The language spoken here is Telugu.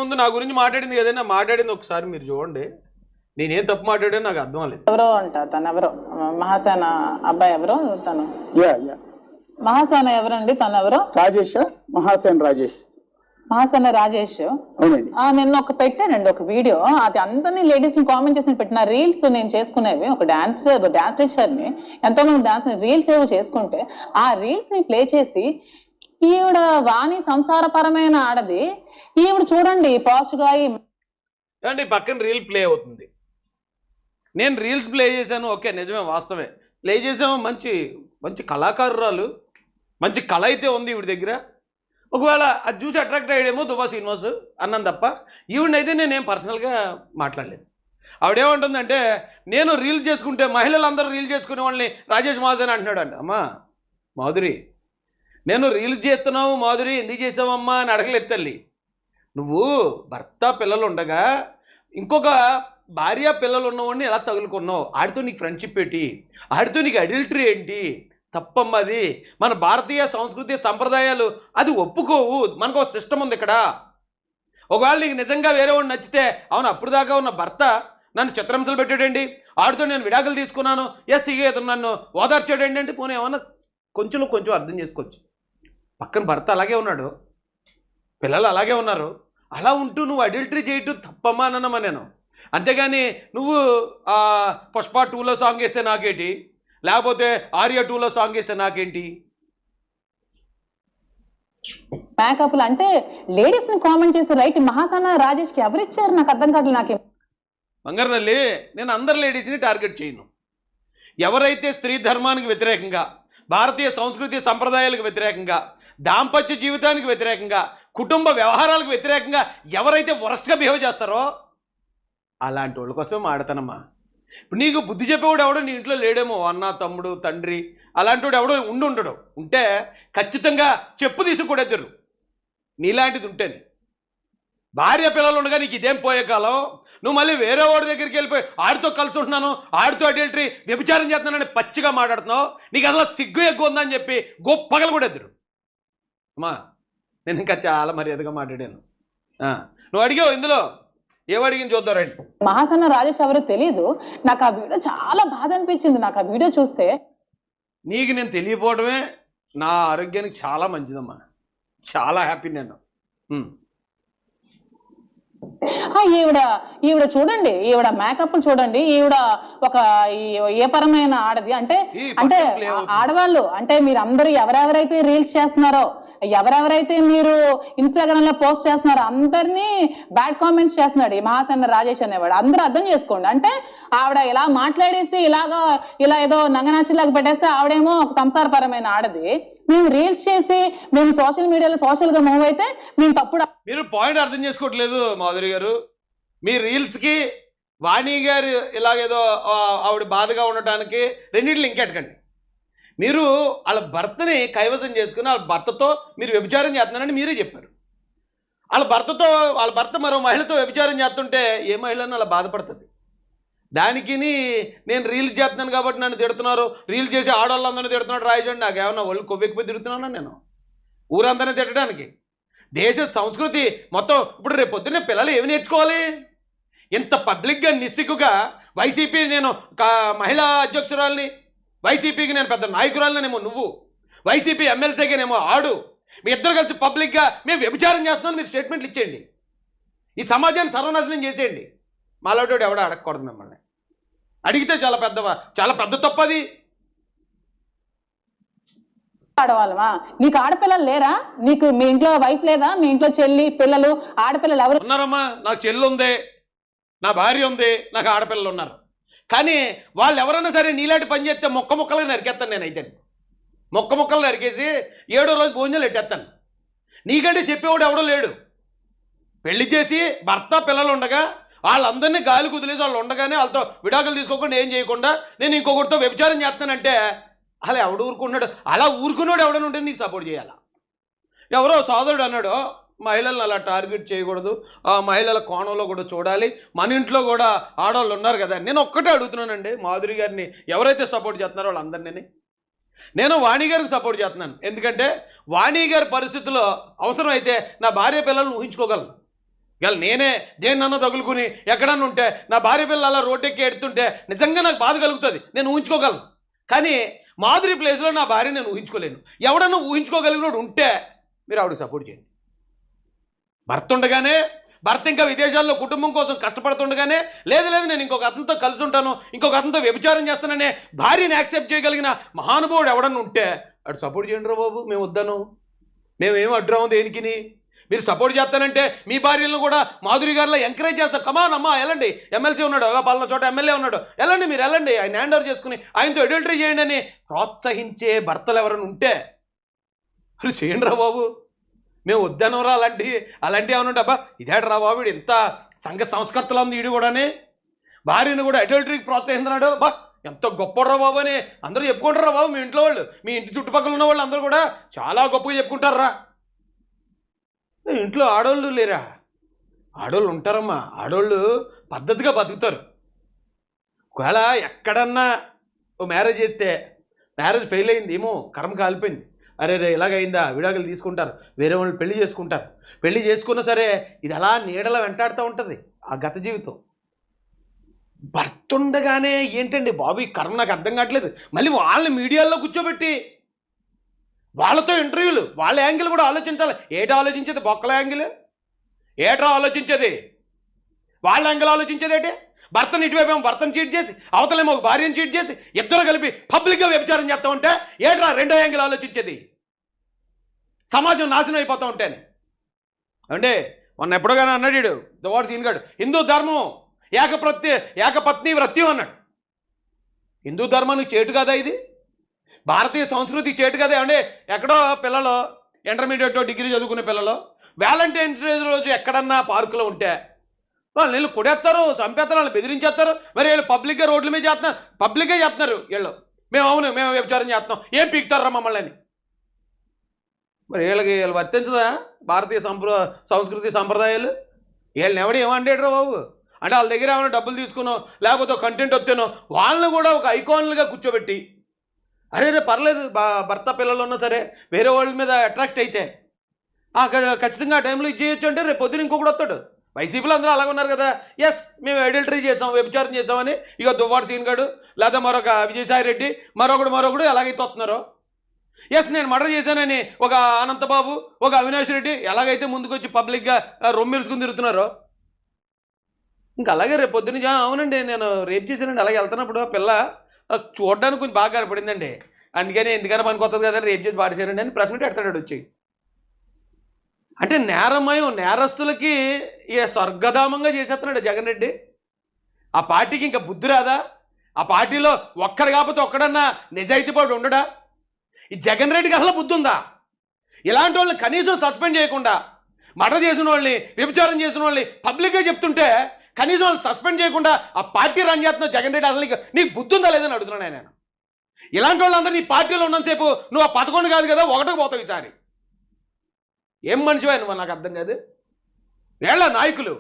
ముందు నా గురించి మాట్లాడింది కదండి, మాట్లాడింది ఒకసారి మీరు చూడండి. నేనేం తప్పు మాట్లాడాను నాకు అర్థం లేదు. ఎవరో అంట తను ఎవరో మహాసేన అబ్బాయి ఎవరో తను మహాసేన ఎవరండి తను ఎవరో రాజేష్ మహాసేన రాజేష్ నిన్న ఒక పెట్టానండి ఒక వీడియో, అది అందరినీ లేడీస్ ని కామెంట్ చేసి పెట్టిన రీల్స్ నేను చేసుకునేవి. ఒక డాన్స్ టీచర్ ని ఎంతో మంది డాన్స్ రీల్స్ ఏవో చేసుకుంటే ఆ రీల్స్ ని ప్లే చేసి ఈవిడ వాణి సంసారపరమైన ఆడది, ఈవిడ చూడండి పాస్ట్ గా అంటే పక్కన రీల్ ప్లే అవుతుంది. నేను రీల్స్ ప్లే చేశాను, ఓకే నిజమే వాస్తవే ప్లే చేసాము. మంచి మంచి కళాకారురాలు, మంచి కళ అయితే ఉంది ఈవిడ దగ్గర. ఒకవేళ అది చూసి అట్రాక్ట్ అయ్యాడేమో దుబా శ్రీనివాస్ అన్నాను తప్ప ఈవిడనైతే నేనేం పర్సనల్గా మాట్లాడలేదు. ఆవిడేమంటుందంటే నేను రీల్ చేసుకుంటే మహిళలందరూ రీల్ చేసుకునే వాళ్ళని రాజేష్ మహాసేన్ అంటున్నాడు అంట. అమ్మా మాధురి, నేను రీల్స్ చేస్తున్నావు మాధురి ఎందుకు చేసావమ్మా అని అడగలేదు తల్లి. నువ్వు భర్త పిల్లలు ఉండగా ఇంకొక భార్య పిల్లలు ఉన్నవాడిని ఎలా తగులుకున్నావు? ఆడితో నీకు ఫ్రెండ్షిప్ ఏంటి? ఆడితో నీకు అడల్టరీ ఏంటి? తప్పమ్మది. మన భారతీయ సంస్కృతి సంప్రదాయాలు అది ఒప్పుకోవు. మనకు ఒక సిస్టమ్ ఉంది ఇక్కడ. ఒకవేళ నీకు నిజంగా వేరే వాడిని నచ్చితే, అవును అప్పుడు దాకా ఉన్న భర్త నన్ను చిత్రహింసలు పెట్టాడండి, ఆడితో నేను విడాకులు తీసుకున్నాను, ఇతను నన్ను ఓదార్చాడండి అంటే పోనీ ఏమన్నా కొంచెం అర్థం చేసుకోవచ్చు. పక్కన భర్త అలాగే ఉన్నాడు, పిల్లలు అలాగే ఉన్నారు. అలా ఉంటూ నువ్వు అడల్టరీ చేయటం తప్పమ్మా అన్నమా నేను. అంతేగాని నువ్వు పుష్ప 2లో సాంగ్ వేస్తే నాకేంటి, లేకపోతే ఆర్య 2లో సాంగ్ వేస్తే నాకేంటి? మేకప్లు అంటే లేడీస్ ని కామెంట్ చేసే రైట్ మహాసేన రాజేష్ కి ఎవరిచ్చారు నాకు అర్థం కావట్లేదు. నాకు బంగారు తల్లి, నేను అందరు లేడీస్ని టార్గెట్ చేయను. ఎవరైతే స్త్రీ ధర్మానికి వ్యతిరేకంగా, భారతీయ సంస్కృతి సంప్రదాయాలకు వ్యతిరేకంగా, దాంపత్య జీవితానికి వ్యతిరేకంగా, కుటుంబ వ్యవహారాలకు వ్యతిరేకంగా ఎవరైతే వరస్ట్గా బిహేవ్ చేస్తారో అలాంటి వాళ్ళ కోసం ఆడతానమ్మా. ఇప్పుడు నీకు బుద్ధి చెప్పేవాడు ఎవడో నీ ఇంట్లో లేడేమో, అన్న తమ్ముడు తండ్రి అలాంటి వాడు ఎవడో ఉండడు. ఉంటే ఖచ్చితంగా చెప్పు తీసుకూడెద్దరు నీలాంటిది ఉంటేనే. భార్య పిల్లలు ఉండగా నీకు ఇదేం పోయే కాలం, నువ్వు మళ్ళీ వేరే వాడి దగ్గరికి వెళ్ళిపోయి ఆడితో కలిసి ఉంటున్నాను, ఆడితో అడల్టరీ వ్యభిచారం చేస్తున్నానని పచ్చిగా మాట్లాడుతున్నావు. నీకు అసలు సిగ్గు ఎక్కువ ఉందని చెప్పి గొప్పగలు కూడా ఎదురు. అమ్మా నేను ఇంకా చాలా మర్యాదగా మాట్లాడాను. నువ్వు అడిగావు ఇందులో ఏమడిగింది చూద్దారండి. మహాసేన రాజేష్ ఎవరో తెలీదు. నాకు ఆ వీడియో చాలా బాధ అనిపించింది. నాకు ఆ వీడియో చూస్తే నీకు నేను తెలియపోవడమే నా ఆరోగ్యానికి చాలా మంచిదమ్మా, చాలా హ్యాపీ నేను. ఈవిడ చూడండి, ఈవిడ మేకప్ చూడండి, ఈవిడ ఒక ఏ పరమైన ఆడది అంటే ఆడవాళ్ళు అంటే మీరు అందరూ ఎవరెవరైతే రీల్స్ చేస్తున్నారో, ఎవరెవరైతే మీరు ఇన్స్టాగ్రామ్ లో పోస్ట్ చేస్తున్నారో అందరినీ బ్యాడ్ కామెంట్స్ చేస్తున్నాడు ఈ మహాసేన రాజేష్ అనేవాడు. అందరూ అర్థం చేసుకోండి. అంటే ఆవిడ ఇలా మాట్లాడేసి ఇలా ఏదో నంగనాచిలాగా పెట్టేస్తే ఆవిడేమో ఒక సంసారపరమైన ఆడది. మేము రీల్స్ చేసి మేము సోషల్ మీడియాలో సోషల్ గా మూవ్ అయితే మేము తప్పుడు. మీరు పాయింట్ అర్థం చేసుకోవట్లేదు మాధురి గారు. మీ రీల్స్కి వాణి గారు ఇలాగేదో ఆవిడ బాధగా ఉండటానికి రెండింటిని ఇంకెట్టకండి. మీరు వాళ్ళ భర్తని కైవసం చేసుకుని వాళ్ళ భర్తతో మీరు వ్యభిచారం చేస్తున్నారని మీరే చెప్పారు. వాళ్ళ భర్త మరో మహిళతో వ్యభిచారం చేస్తుంటే ఏ మహిళను అలా బాధపడుతుంది. దానికి నేను రీల్స్ చేస్తున్నాను కాబట్టి నన్ను తిడుతున్నారు, రీల్స్ చేసి ఆడవాళ్ళందరినీ తిడుతున్నాడు రాయచండి. నాకేమన్నా వాళ్ళు కొవ్వెక్కిపోయి తిరుగుతున్నానా నేను ఊరందరినీ తిట్టడానికి? దేశ సంస్కృతి మొత్తం ఇప్పుడు రేపు పొద్దున్నే పిల్లలు ఏమి నేర్చుకోవాలి? ఇంత పబ్లిక్గా నిస్సిగ్గుగా వైసీపీ నేను మహిళా అధ్యక్షురాలని, వైసీపీకి నేను పెద్ద నాయకురాలనేమో నువ్వు, వైసీపీ ఎమ్మెల్సీగానేమో ఆడు, మీ ఇద్దరు కలిసి పబ్లిక్గా మేము వ్యభిచారం చేస్తున్నాం మీరు స్టేట్మెంట్లు ఇచ్చేయండి. ఈ సమాజాన్ని సర్వనాశనం చేసేయండి. మాలాటోడు ఎవడో అడగకూడదు మిమ్మల్ని. అడిగితే చాలా పెద్ద తప్పది. ఆడవాళ్ళమా? నీకు ఆడపిల్లలు లేరా? నీకు మీ ఇంట్లో వైఫ్ లేదా? మీ ఇంట్లో చెల్లి పిల్లలు ఆడపిల్లలు ఎవరు ఉన్నారమ్మా? నాకు చెల్లి ఉంది, నా భార్య ఉంది, నాకు ఆడపిల్లలు ఉన్నారు. కానీ వాళ్ళు ఎవరైనా సరే నీలాంటి పని చేస్తే మొక్కలుగా నరికేస్తాను. నేనైతే మొక్కలు నరికేసి 7వ రోజు భోజనాలు ఎట్టేస్తాను. నీకంటే చెప్పేవాడు ఎవడో లేడు. పెళ్లి చేసి భర్త పిల్లలు ఉండగా వాళ్ళందరినీ గాలి కుదిలేసి వాళ్ళు ఉండగానే వాళ్ళతో విడాకులు తీసుకోకుండా ఏం చేయకుండా నేను ఇంకొకరితో వ్యభిచారం చేస్తానంటే అలా ఎవడు ఊరుకున్నాడు? అలా ఊరుకున్నాడు ఎవడని ఉంటే నీకు సపోర్ట్ చేయాలా? ఎవరో సోదరుడు అన్నాడు మహిళలను అలా టార్గెట్ చేయకూడదు, ఆ మహిళల కోణంలో కూడా చూడాలి, మన ఇంట్లో కూడా ఆడవాళ్ళు ఉన్నారు కదా. నేను ఒక్కటే అడుగుతున్నానండి మాధురి గారిని, ఎవరైతే సపోర్ట్ చేస్తున్నారో వాళ్ళందరినీ. నేను వాణి గారికి సపోర్ట్ చేస్తున్నాను. ఎందుకంటే వాణి గారి పరిస్థితుల్లో అవసరమైతే నా భార్య పిల్లలను ఊహించుకోగలను. ఇవాళ నేనే దేన్నన్నా తగులుకుని ఎక్కడన్నా ఉంటే నా భార్య పిల్లలు అలా రోడ్డెక్కి ఎడుతుంటే నిజంగా నాకు బాధ కలుగుతుంది, నేను ఊహించుకోగలను. కానీ మాధురి ప్లేస్లో నా భార్య నేను ఊహించుకోలేను. ఎవడన్నా ఊహించుకోగలిగినోడు ఉంటే మీరు ఆవిడకి సపోర్ట్ చేయండి. భర్త ఉండగానే, భర్త ఇంకా విదేశాల్లో కుటుంబం కోసం కష్టపడుతుండగానే లేదు నేను ఇంకొక అతనితో కలిసి ఉంటాను, ఇంకొక అతనితో వ్యభిచారం చేస్తాననే భార్యని యాక్సెప్ట్ చేయగలిగిన మహానుభావుడు ఎవడన్నా ఉంటే అటు సపోర్ట్ చేయండి రా బాబు. మేము వద్దాను, మేమేం అడ్రాము దేనికిని. మీరు సపోర్ట్ చేస్తానంటే మీ భార్యలను కూడా మాధురి గారిలో ఎంకరేజ్ చేస్తారు. కమాన్ అమ్మా వెళ్ళండి, ఎమ్మెల్సీ ఉన్నాడు, పలానా చోట ఎమ్మెల్యే ఉన్నాడు, వెళ్ళండి మీరు వెళ్ళండి, ఆయన హ్యాండ్ ఓవర్ చేసుకుని ఆయనతో అడల్టరీ చేయండి అని ప్రోత్సహించే భర్తలు ఎవరైనా ఉంటే అది చేయండి రా బాబు. మేము వద్దనరా అలాంటి ఏమైనా ఉంటే అబ్బా ఇదేట రా బాబు వీడు ఇంత సంఘ సంస్కర్తలు ఉంది, వీడు కూడానే భార్యను కూడా అడల్టరీకి ప్రోత్సహిస్తున్నాడు, బా ఎంత గొప్పరా బాబు అని అందరూ చెప్పుకుంటారా బాబు. మీ ఇంట్లో వాళ్ళు, మీ ఇంటి చుట్టుపక్కల ఉన్న వాళ్ళు అందరూ కూడా చాలా గొప్పగా చెప్పుకుంటారా. ఇంట్లో ఆడవాళ్ళు లేరా? ఆడవాళ్ళు ఉంటారమ్మా, ఆడవాళ్ళు పద్ధతిగా బతుకుతారు. ఒకవేళ ఎక్కడన్నా ఓ మ్యారేజ్ చేస్తే మ్యారేజ్ ఫెయిల్ అయింది, ఏమో కర్మ కాలిపోయింది, అరే ఇలాగైందా, విడాకులు తీసుకుంటారు, వేరే వాళ్ళు పెళ్లి చేసుకుంటారు. పెళ్లి చేసుకున్నా సరే ఇది అలా నీడల వెంటాడుతూ ఉంటుంది ఆ గత జీవితం. భర్త ఉండగానే ఏంటండి బాబు ఈ కర్మ, నాకు అర్థం కావట్లేదు. మళ్ళీ వాళ్ళని మీడియాలో కూర్చోబెట్టి వాళ్ళతో ఇంటర్వ్యూలు, వాళ్ళ యాంగిల్ కూడా ఆలోచించాలి. ఏటా ఆలోచించేది? బొక్కల యాంగిల్ ఏట్రా ఆలోచించేది? వాళ్ళ యాంగిల్ ఆలోచించేది ఏంటి? భర్తను ఇటువైపు ఏమో భర్తను చీట్ చేసి, అవతలేమో ఒక భార్యను చీట్ చేసి, ఇద్దరు కలిపి పబ్లిక్గా వ్యభిచారం చేస్తూ ఉంటే ఏట్రా రెండో యాంగిల్ ఆలోచించేది? సమాజం నాశనం అయిపోతూ ఉంటాను అంటే మొన్న ఎప్పుడోగానే అన్నాడు దువ్వాడ సీన్ గారు, హిందూ ధర్మం ఏకపత్ని వ్రత్యం అన్నాడు. హిందూ ధర్మానికి చేటు కదా ఇది? భారతీయ సంస్కృతికి చేటు కదా? అంటే ఎక్కడో పిల్లలు ఇంటర్మీడియట్ డిగ్రీ చదువుకునే పిల్లలు వ్యాలంటైన్స్ డే రోజు ఎక్కడన్నా పార్కులో ఉంటే వాళ్ళు వీళ్ళు కొడేస్తారు, చంపేస్తారు, వాళ్ళు బెదిరించేస్తారు. మరి వీళ్ళు పబ్లిక్గా రోడ్ల మీద చేస్తున్నారు, పబ్లిక్గా చెప్తున్నారు వీళ్ళు మేము వ్యభిచారం చేస్తున్నాం, ఏం పీకుతారా మమ్మల్ని అని. మరి వీళ్ళు వర్తించదా భారతీయ సంస్కృతి సంప్రదాయాలు? వీళ్ళని ఎవడు ఏమంటాడు బాబు? అంటే వాళ్ళ దగ్గర ఏమైనా డబ్బులు తీసుకునో లేకపోతే కంటెంట్ వస్తేనో వాళ్ళని కూడా ఒక ఐకాన్లుగా కూర్చోబెట్టి అరే పర్లేదు భర్త పిల్లలు ఉన్నా సరే వేరే వాళ్ళ మీద అట్రాక్ట్ అయితే ఖచ్చితంగా ఆ టైంలో ఇది చేయొచ్చు అంటే రేపు పొద్దున ఇంకొకటి వస్తాడు. వైసీపీలో అందరూ అలాగ ఉన్నారు కదా, ఎస్ మేము అడల్టరీ చేసాం, వ్యభిచారం చేసామని ఇక దువ్వాడ సీన్ గాడు లేదా మరొక విజయసాయి రెడ్డి మరొకడు ఎలాగైతే వస్తున్నారో, ఎస్ నేను మర్డర్ చేశానని ఒక అనంతబాబు ఒక అవినాష్ రెడ్డి ఎలాగైతే ముందుకు వచ్చి పబ్లిక్గా రొమ్మిరుసుకుని తిరుగుతున్నారో ఇంకా అలాగే రేపు పొద్దున అవునండి నేను రేప్ చేశానండి అలాగే వెళ్తున్నప్పుడు పిల్ల చూడడానికి కొంచెం బాగా కనపడిందండి, అందుకని ఎందుకైనా పనికి వస్తుంది కదా రేప్ చేసి పాడేశారండి అని ప్రశ్న పెడతాడు వచ్చి. అంటే నేరస్తులకి ఇక స్వర్గధామంగా చేసేస్తున్నాడు జగన్ రెడ్డి. ఆ పార్టీకి ఇంకా బుద్ధి రాదా? ఆ పార్టీలో ఒక్కడు కాకపోతే ఒక్కడన్నా నిజాయితీపాటు ఉండడా? ఈ జగన్ రెడ్డికి అసలు బుద్ధి ఉందా? ఇలాంటి వాళ్ళని కనీసం సస్పెండ్ చేయకుండా మర్డర్ చేసిన వాళ్ళని వ్యభిచారం చేసిన వాళ్ళని పబ్లిక్గా చెప్తుంటే కనీసం వాళ్ళు సస్పెండ్ చేయకుండా ఆ పార్టీ రన్ చేస్తున్న జగన్ రెడ్డి అసలు నీకు బుద్ధి ఉందా లేదని అడుగుతున్నాను నేను. ఇలాంటి వాళ్ళందరూ నీ పార్టీలో ఉన్నంతసేపు నువ్వు ఆ 11 కాదు కదా 1కి పోతావు ఈసారి. ఏం మనిషివా నువ్వు? నాకు అర్థం కాదు. వీళ్ళ నాయకులు